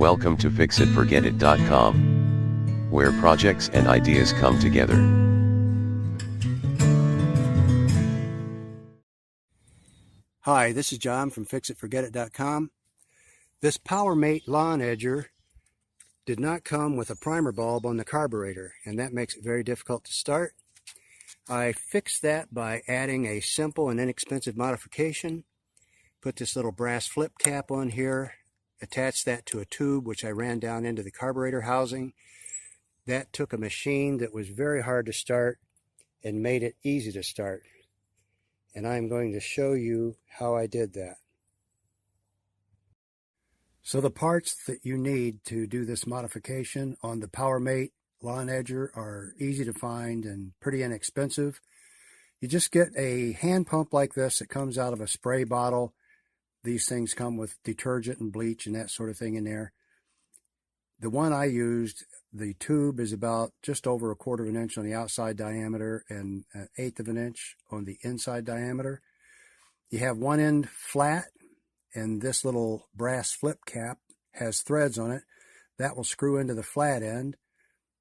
Welcome to FixItForgetIt.com, where projects and ideas come together. Hi, this is John from FixItForgetIt.com. This Powermate Lawn Edger did not come with a primer bulb on the carburetor, and that makes it very difficult to start. I fixed that by adding a simple and inexpensive modification. Put this little brass flip cap on here, attached that to a tube which I ran down into the carburetor housing. That took a machine that was very hard to start and made it easy to start. And I'm going to show you how I did that. So the parts that you need to do this modification on the Powermate Lawn Edger are easy to find and pretty inexpensive. You just get a hand pump like this that comes out of a spray bottle. These things come with detergent and bleach and that sort of thing in there. The one I used, the tube is about just over 1/4 of an inch on the outside diameter and 1/8 of an inch on the inside diameter. You have one end flat, and this little brass flip cap has threads on it. That will screw into the flat end.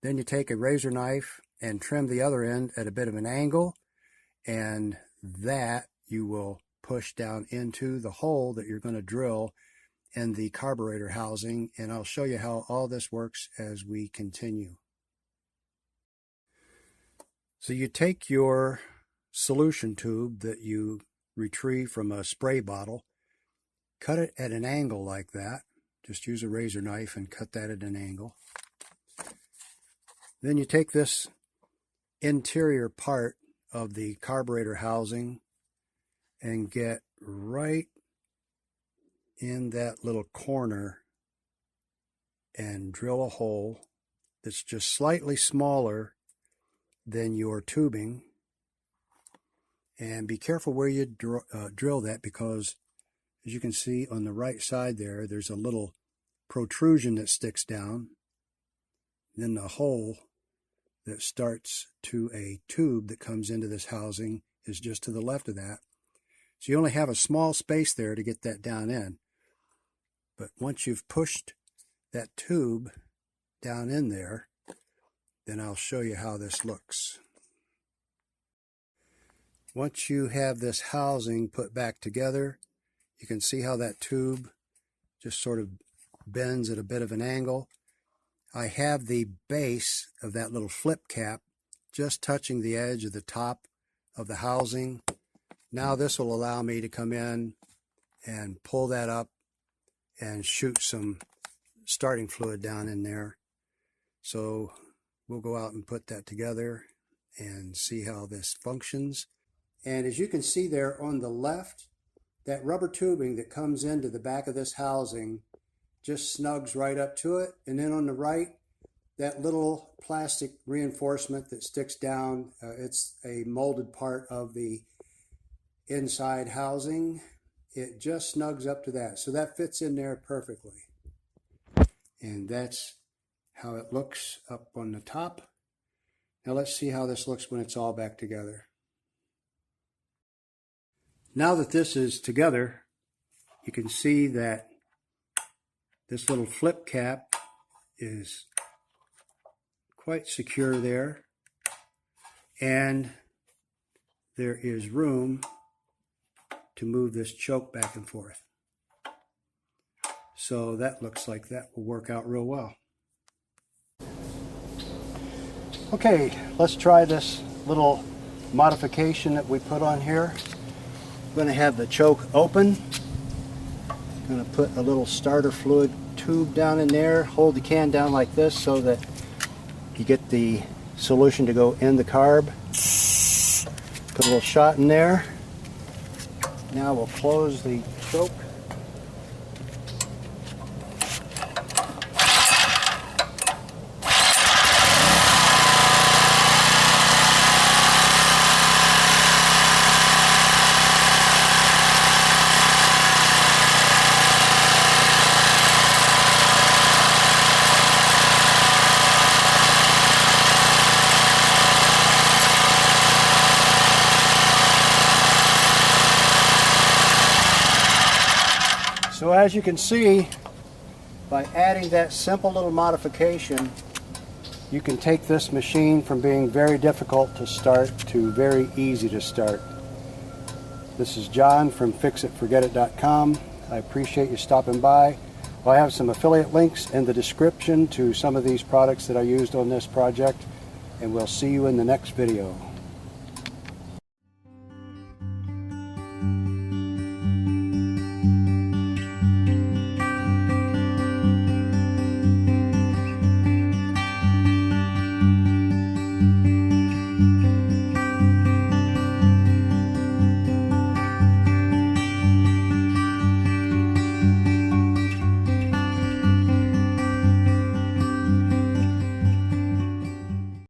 Then you take a razor knife and trim the other end at a bit of an angle, and that you will push down into the hole that you're going to drill in the carburetor housing, and I'll show you how all this works as we continue. So you take your solution tube that you retrieve from a spray bottle, cut it at an angle like that. Just use a razor knife and cut that at an angle. Then you take this interior part of the carburetor housing and get right in that little corner and drill a hole that's just slightly smaller than your tubing. And be careful where you drill that, because as you can see on the right side there, there's a little protrusion that sticks down. Then the hole that starts to a tube that comes into this housing is just to the left of that. So you only have a small space there to get that down in. But once you've pushed that tube down in there, then I'll show you how this looks. Once you have this housing put back together, you can see how that tube just sort of bends at a bit of an angle. I have the base of that little flip cap just touching the edge of the top of the housing. Now this will allow me to come in and pull that up and shoot some starting fluid down in there. So we'll go out and put that together and see how this functions. And as you can see there on the left, that rubber tubing that comes into the back of this housing just snugs right up to it. And then on the right, that little plastic reinforcement that sticks down, it's a molded part of the inside housing. It just snugs up to that. So that fits in there perfectly. And that's how it looks up on the top. Now let's see how this looks when it's all back together. Now that this is together, you can see that this little flip cap is quite secure there, and there is room to move this choke back and forth. So that looks like that will work out real well. Okay, let's try this little modification that we put on here. I'm going to have the choke open. I'm going to put a little starter fluid tube down in there. Hold the can down like this so that you get the solution to go in the carb. Put a little shot in there. Now we'll close the choke. So as you can see, By adding that simple little modification, you can take this machine from being very difficult to start to very easy to start. This is John from FixItForgetIt.com. I appreciate you stopping by. Well, I have some affiliate links in the description to some of these products that I used on this project, and we'll see you in the next video.